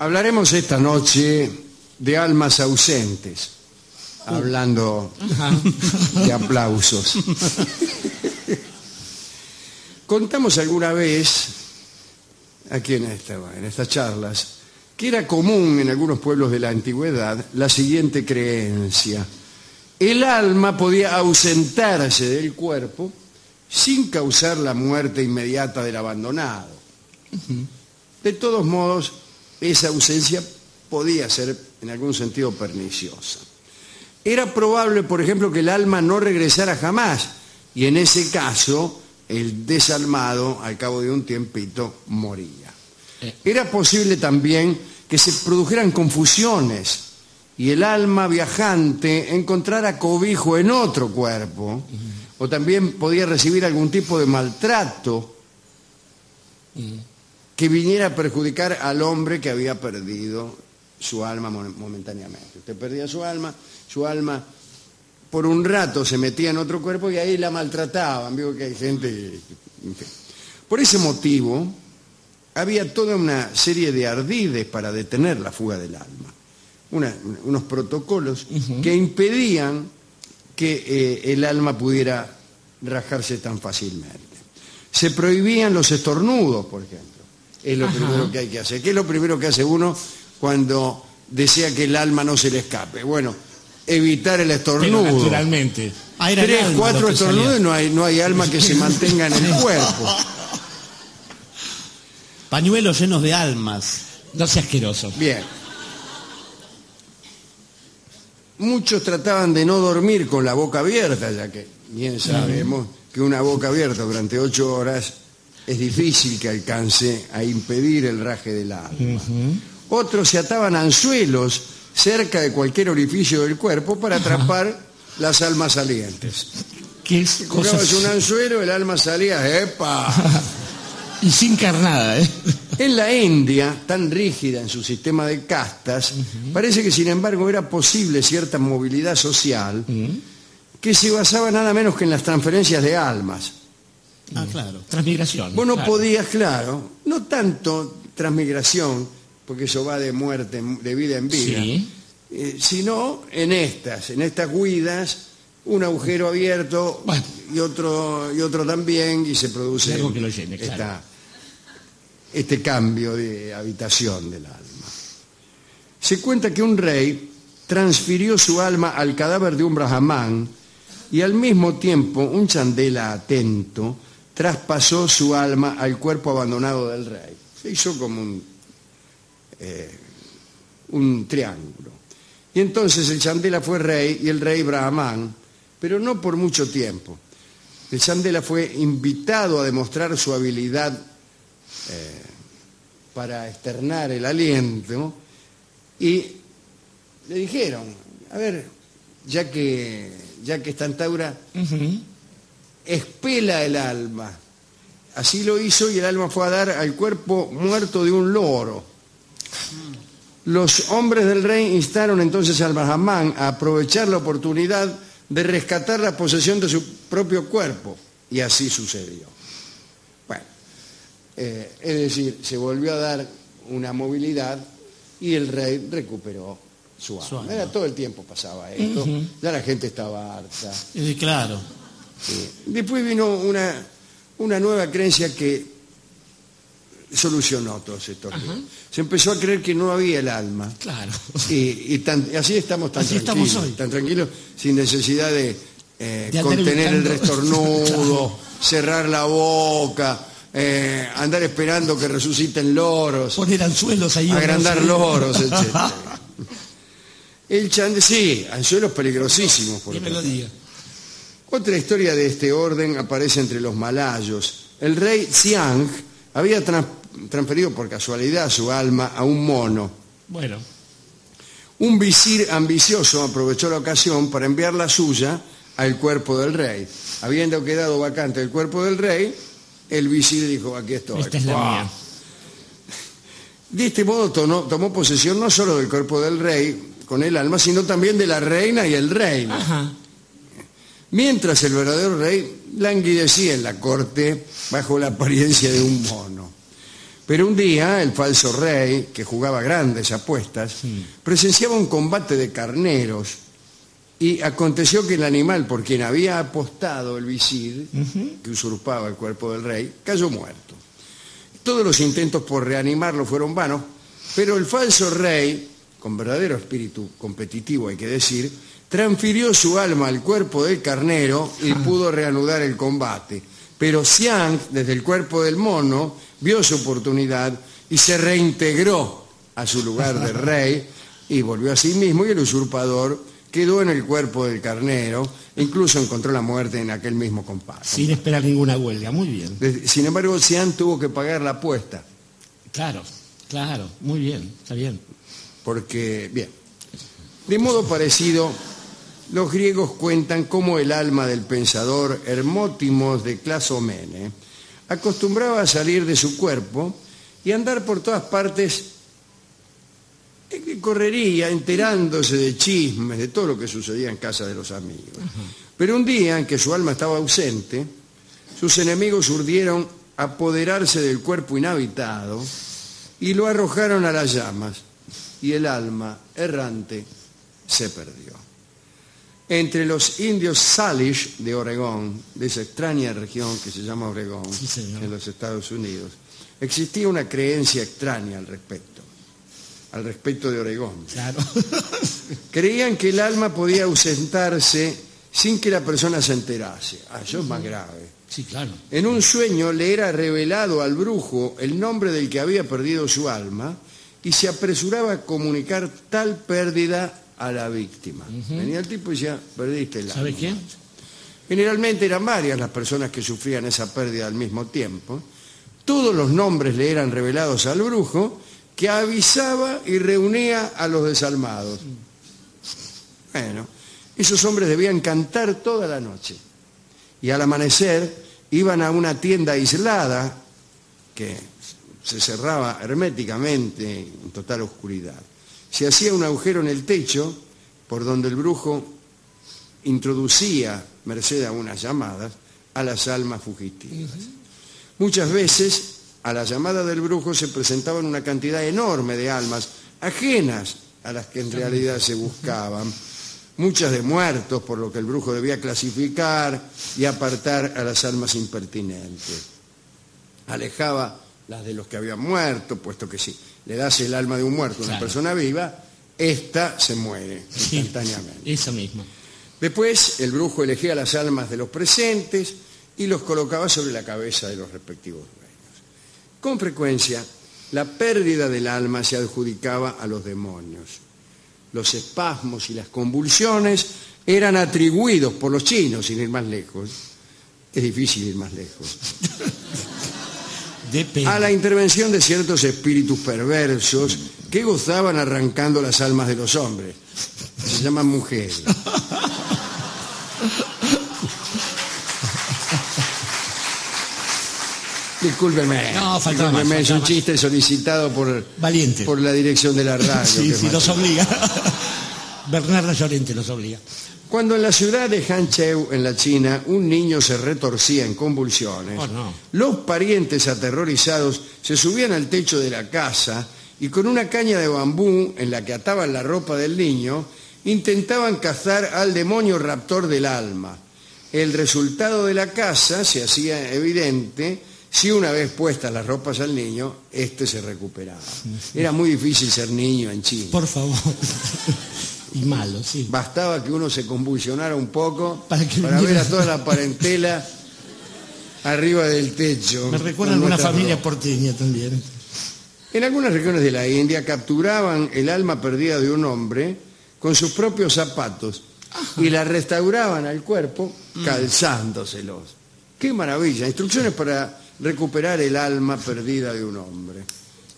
Hablaremos esta noche de almas ausentes, hablando de aplausos. Contamos alguna vez, aquí en estas charlas, que era común en algunos pueblos de la antigüedad la siguiente creencia: el alma podía ausentarse del cuerpo sin causar la muerte inmediata del abandonado. De todos modos, esa ausencia podía ser en algún sentido perniciosa. Era probable, por ejemplo, que el alma no regresara jamás, y en ese caso el desalmado al cabo de un tiempito moría. Era posible también que se produjeran confusiones y el alma viajante encontrara cobijo en otro cuerpo, o también podía recibir algún tipo de maltrato que viniera a perjudicar al hombre que había perdido su alma momentáneamente. Usted perdía su alma por un rato se metía en otro cuerpo y ahí la maltrataban. Digo que hay gente... Por ese motivo, había toda una serie de ardides para detener la fuga del alma. Unos protocolos que impedían que el alma pudiera rajarse tan fácilmente. Se prohibían los estornudos, por ejemplo. Es lo primero que hay que hacer. ¿Qué es lo primero que hace uno cuando desea que el alma no se le escape? Bueno, evitar el estornudo. Pero naturalmente. 3, 4 estornudos y no hay alma que se mantenga en el cuerpo. Pañuelos llenos de almas. No sea asqueroso. Bien. Muchos trataban de no dormir con la boca abierta, ya que bien sabemos que una boca abierta durante 8 horas es difícil que alcance a impedir el raje del alma. Otros se ataban anzuelos cerca de cualquier orificio del cuerpo para atrapar las almas salientes. ¿Qué es? Colgabas un anzuelo, el alma salía, ¡epa! Y sin carnada, ¿eh? En la India, tan rígida en su sistema de castas, parece que sin embargo era posible cierta movilidad social que se basaba nada menos que en las transferencias de almas. Ah, claro. Transmigración. Vos no claro. podías, claro, no tanto transmigración, porque eso va de muerte, de vida en vida, Sí. Sino en estas huidas, un agujero abierto, Bueno. y otro también, y se produce Algo que lo llene, claro. este cambio de habitación del alma. Se cuenta que un rey transfirió su alma al cadáver de un brahmán y al mismo tiempo un chandela atento traspasó su alma al cuerpo abandonado del rey. Se hizo como un triángulo. Y entonces el chandela fue rey y el rey brahmán, pero no por mucho tiempo. El chandela fue invitado a demostrar su habilidad para externar el aliento y le dijeron, a ver, ya que está en Taura, expela el alma. Así lo hizo y el alma fue a dar al cuerpo muerto de un loro. Los hombres del rey instaron entonces al brahmán a aprovechar la oportunidad de rescatar la posesión de su propio cuerpo, y así sucedió. Bueno, es decir, se volvió a dar una movilidad y el rey recuperó su alma. Era todo el tiempo pasaba esto, ya la gente estaba harta. Sí, claro. Después vino una nueva creencia que solucionó todos estos problemas. Se empezó a creer que no había el alma. Claro. Y así estamos tan Así tranquilos. estamos hoy. Tan tranquilos, sin necesidad de andar contener el evitando. restornudo, cerrar la boca, andar esperando que resuciten loros, Poner anzuelos ahí. agrandar loros, etc. Sí, anzuelos peligrosísimos. Por Y me lo ejemplo. diga. Otra historia de este orden aparece entre los malayos. El rey Xiang había transferido por casualidad su alma a un mono. Bueno. Un visir ambicioso aprovechó la ocasión para enviar la suya al cuerpo del rey. Habiendo quedado vacante el cuerpo del rey, el visir dijo, aquí estoy. Esta es la mía. De este modo tomó posesión no solo del cuerpo del rey con el alma, sino también de la reina y el reino. Mientras el verdadero rey languidecía en la corte bajo la apariencia de un mono. Pero un día el falso rey, que jugaba grandes apuestas, presenciaba un combate de carneros y aconteció que el animal por quien había apostado el visir, que usurpaba el cuerpo del rey, cayó muerto. Todos los intentos por reanimarlo fueron vanos, pero el falso rey, con verdadero espíritu competitivo hay que decir, transfirió su alma al cuerpo del carnero y pudo reanudar el combate. Pero Xiang, desde el cuerpo del mono, vio su oportunidad y se reintegró a su lugar de rey y volvió a sí mismo, y el usurpador quedó en el cuerpo del carnero, incluso encontró la muerte en aquel mismo combate. Sin esperar ninguna huelga, muy bien. Sin embargo, Xiang tuvo que pagar la apuesta. Claro, muy bien, está bien. Porque, bien, de modo parecido, los griegos cuentan cómo el alma del pensador Hermótimos de Clasomene acostumbraba a salir de su cuerpo y andar por todas partes, correría enterándose de chismes, de todo lo que sucedía en casa de los amigos. Pero un día en que su alma estaba ausente, sus enemigos urdieron apoderarse del cuerpo inhabitado y lo arrojaron a las llamas, y el alma errante se perdió. Entre los indios Salish de Oregón, de esa extraña región que se llama Oregón, en los Estados Unidos, existía una creencia extraña al respecto de Oregón. Claro. Creían que el alma podía ausentarse sin que la persona se enterase. Eso es más grave. Sí, claro. En un sueño le era revelado al brujo el nombre del que había perdido su alma y se apresuraba a comunicar tal pérdida a la víctima. Venía el tipo y decía, perdiste el alma. ¿Sabe quién? Generalmente eran varias las personas que sufrían esa pérdida al mismo tiempo. Todos los nombres le eran revelados al brujo, que avisaba y reunía a los desalmados. Bueno, esos hombres debían cantar toda la noche. Y al amanecer iban a una tienda aislada que se cerraba herméticamente en total oscuridad. Se hacía un agujero en el techo por donde el brujo introducía, merced a unas llamadas, a las almas fugitivas. Muchas veces a la llamada del brujo se presentaban una cantidad enorme de almas ajenas a las que en realidad se buscaban, muchas de muertos, por lo que el brujo debía clasificar y apartar a las almas impertinentes. Alejaba las de los que habían muerto, puesto que si le das el alma de un muerto a una persona viva, ésta se muere instantáneamente. Eso mismo. Después el brujo elegía las almas de los presentes y los colocaba sobre la cabeza de los respectivos dueños. Con frecuencia, la pérdida del alma se adjudicaba a los demonios. Los espasmos y las convulsiones eran atribuidos por los chinos, sin ir más lejos. Es difícil ir más lejos. A la intervención de ciertos espíritus perversos que gozaban arrancando las almas de los hombres. Se llaman mujeres. Discúlpenme. No, faltaba más. Es un chiste solicitado por la dirección de la radio. Sí, los obliga. Bernardo Llorente los obliga. Cuando en la ciudad de Hancheu, en la China, un niño se retorcía en convulsiones, los parientes aterrorizados se subían al techo de la casa y con una caña de bambú en la que ataban la ropa del niño, intentaban cazar al demonio raptor del alma. El resultado de la caza se hacía evidente si una vez puestas las ropas al niño, éste se recuperaba. Era muy difícil ser niño en China. Por favor. Y malo, sí. Bastaba que uno se convulsionara un poco para ver a toda la parentela arriba del techo. Me recuerda a alguna familia porteña también. En algunas regiones de la India capturaban el alma perdida de un hombre con sus propios zapatos y la restauraban al cuerpo calzándoselos. ¡Qué maravilla! Instrucciones para recuperar el alma perdida de un hombre.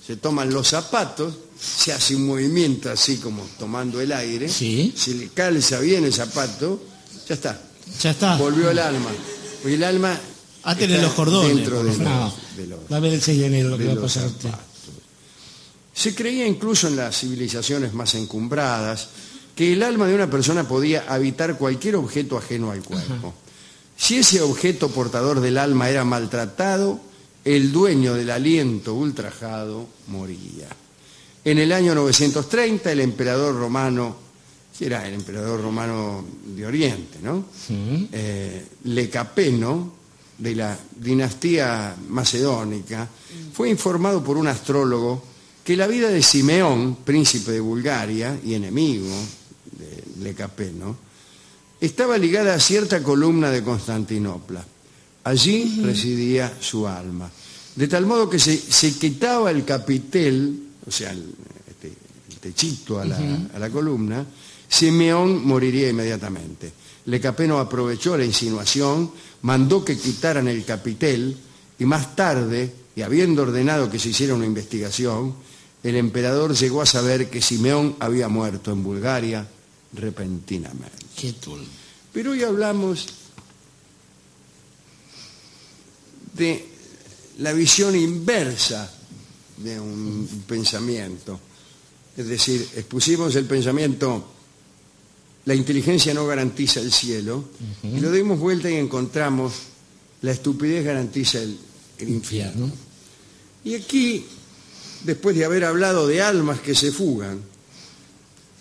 Se toman los zapatos, se hace un movimiento así como tomando el aire, ¿sí? Se le calza bien el zapato, ya está. Ya está. Volvió el alma. Y el alma tener los cordones. Dentro de los, va a ver el 6 de enero lo que va a pasar a usted. Se creía incluso en las civilizaciones más encumbradas que el alma de una persona podía habitar cualquier objeto ajeno al cuerpo. Si ese objeto portador del alma era maltratado, el dueño del aliento ultrajado moría. En el año 930 el emperador romano, que era el emperador romano de Oriente, ¿no? Lecapeno, de la dinastía macedónica, fue informado por un astrólogo que la vida de Simeón, príncipe de Bulgaria y enemigo de Lecapeno, estaba ligada a cierta columna de Constantinopla. Allí residía su alma. De tal modo que se quitaba el capitel, o sea, el techito a la columna, Simeón moriría inmediatamente. Lecapeno aprovechó la insinuación, mandó que quitaran el capitel y más tarde, y habiendo ordenado que se hiciera una investigación, el emperador llegó a saber que Simeón había muerto en Bulgaria repentinamente. Qué tul. Pero hoy hablamos de la visión inversa de un pensamiento. Es decir, expusimos el pensamiento, la inteligencia no garantiza el cielo, y lo dimos vuelta y encontramos, la estupidez garantiza el infierno. Y aquí, después de haber hablado de almas que se fugan,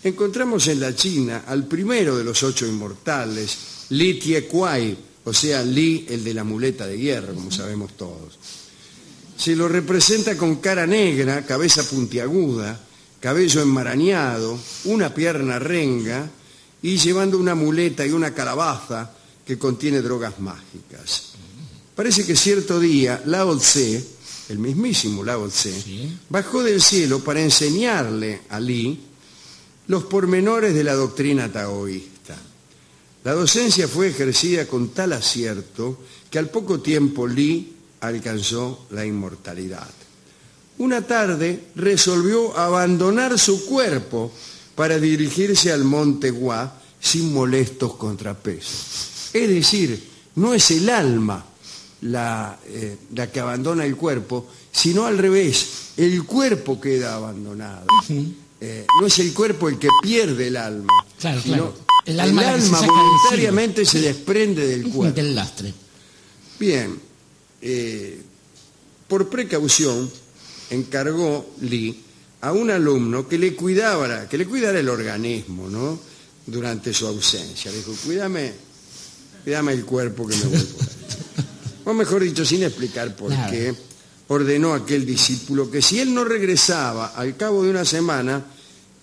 encontramos en la China al primero de los 8 inmortales, Li Tie-Kuai, o sea, Li, el de la muleta de hierro, como sabemos todos. Se lo representa con cara negra, cabeza puntiaguda, cabello enmarañado, una pierna renga y llevando una muleta y una calabaza que contiene drogas mágicas. Parece que cierto día Lao Tse, el mismísimo Lao Tse, bajó del cielo para enseñarle a Li los pormenores de la doctrina taoísta. La docencia fue ejercida con tal acierto que al poco tiempo Li alcanzó la inmortalidad. Una tarde resolvió abandonar su cuerpo para dirigirse al monte Hua sin molestos contrapesos. Es decir, no es el alma la que abandona el cuerpo, sino al revés, el cuerpo queda abandonado. No es el cuerpo el que pierde el alma, Claro, sino claro. El alma voluntariamente se desprende del cuerpo. Del lastre. Bien, por precaución encargó Li a un alumno que le cuidara el organismo, ¿no? Durante su ausencia. Le dijo, cuídame el cuerpo que me voy por ahí. O mejor dicho, sin explicar por qué, ordenó a aquel discípulo que si él no regresaba al cabo de una semana,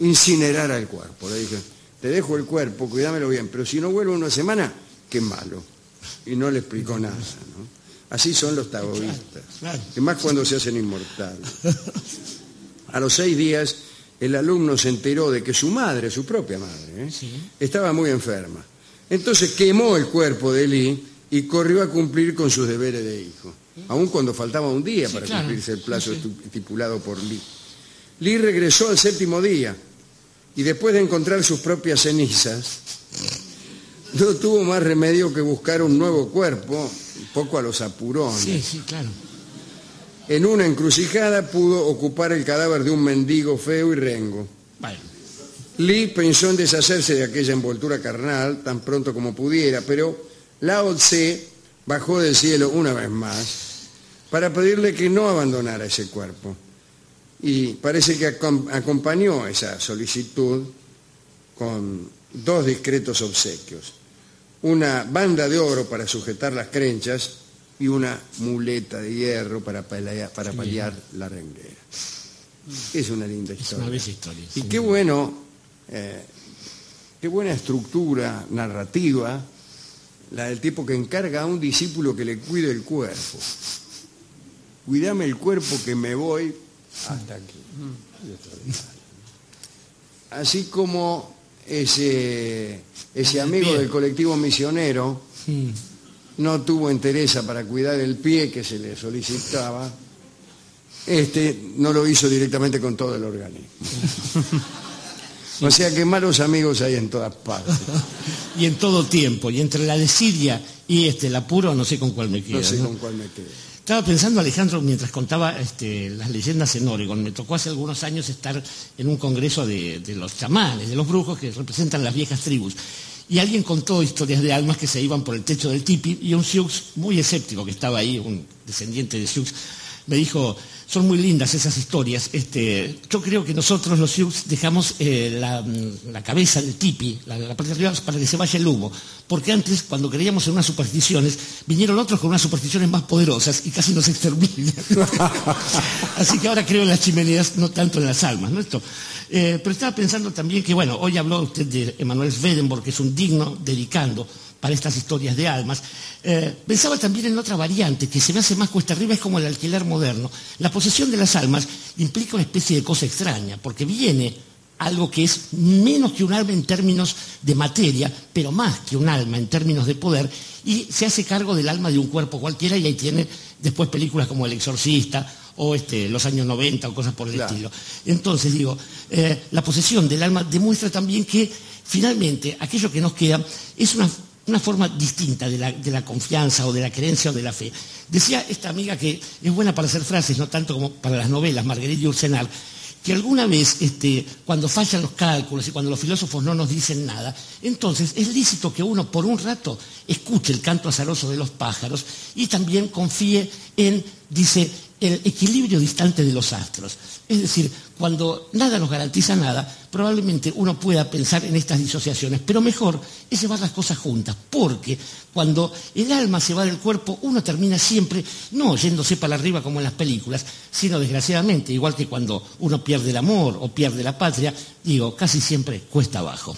incinerara el cuerpo. Le dije, te dejo el cuerpo, cuídamelo bien, pero si no vuelvo una semana, qué malo. Y no le explicó nada, ¿no? Así son los taoístas, y más cuando se hacen inmortales. A los 6 días, el alumno se enteró de que su madre, su propia madre, estaba muy enferma. Entonces quemó el cuerpo de Li y corrió a cumplir con sus deberes de hijo, aun cuando faltaba un día para cumplirse el plazo estipulado por Li. Li regresó al 7º día y después de encontrar sus propias cenizas, no tuvo más remedio que buscar un nuevo cuerpo, un poco a los apurones. Sí, claro. En una encrucijada pudo ocupar el cadáver de un mendigo feo y rengo. Bueno. Li pensó en deshacerse de aquella envoltura carnal tan pronto como pudiera, pero Lao Tse bajó del cielo una vez más para pedirle que no abandonara ese cuerpo. Y parece que acompañó esa solicitud con 2 discretos obsequios: una banda de oro para sujetar las crenchas y una muleta de hierro para paliar la renguera. Es una linda historia. Es una bella historia. Y qué bueno, qué buena estructura narrativa la del tipo que encarga a un discípulo que le cuide el cuerpo. Cuídame el cuerpo que me voy hasta aquí. Así como ese amigo del colectivo misionero no tuvo entereza para cuidar el pie que se le solicitaba, no lo hizo directamente con todo el organismo. O sea que malos amigos hay en todas partes. Y en todo tiempo. Y entre la desidia y el apuro, no sé con cuál me quedo. No sé con cuál me quedo. Estaba pensando, Alejandro, mientras contaba las leyendas en Oregón. Me tocó hace algunos años estar en un congreso de los chamanes, de los brujos que representan las viejas tribus. Y alguien contó historias de almas que se iban por el techo del tipi, y un Sioux muy escéptico que estaba ahí, un descendiente de Sioux, me dijo: son muy lindas esas historias. Yo creo que nosotros los Sioux dejamos la cabeza del tipi, la parte de arriba, para que se vaya el humo. Porque antes, cuando creíamos en unas supersticiones, vinieron otros con unas supersticiones más poderosas y casi nos exterminan. Así que ahora creo en las chimeneas, no tanto en las almas, ¿no? Pero estaba pensando también que, bueno, hoy habló usted de Emanuel Swedenborg, que es un digno dedicando para estas historias de almas. Pensaba también en otra variante que se me hace más cuesta arriba, es como el alquiler moderno. La posesión de las almas implica una especie de cosa extraña, porque viene algo que es menos que un alma en términos de materia, pero más que un alma en términos de poder, y se hace cargo del alma de un cuerpo cualquiera, y ahí tiene después películas como El Exorcista o los años 90 o cosas por el estilo. Entonces digo, la posesión del alma demuestra también que finalmente aquello que nos queda es una forma distinta de la confianza o de la creencia o de la fe. Decía esta amiga que es buena para hacer frases, no tanto como para las novelas, Marguerite Yourcenar, que alguna vez, cuando fallan los cálculos y cuando los filósofos no nos dicen nada, entonces es lícito que uno por un rato escuche el canto azaroso de los pájaros y también confíe en, dice, el equilibrio distante de los astros. Es decir, cuando nada nos garantiza nada, probablemente uno pueda pensar en estas disociaciones, pero mejor es llevar las cosas juntas, porque cuando el alma se va del cuerpo, uno termina siempre no yéndose para arriba como en las películas, sino desgraciadamente, igual que cuando uno pierde el amor o pierde la patria, digo, casi siempre cuesta abajo.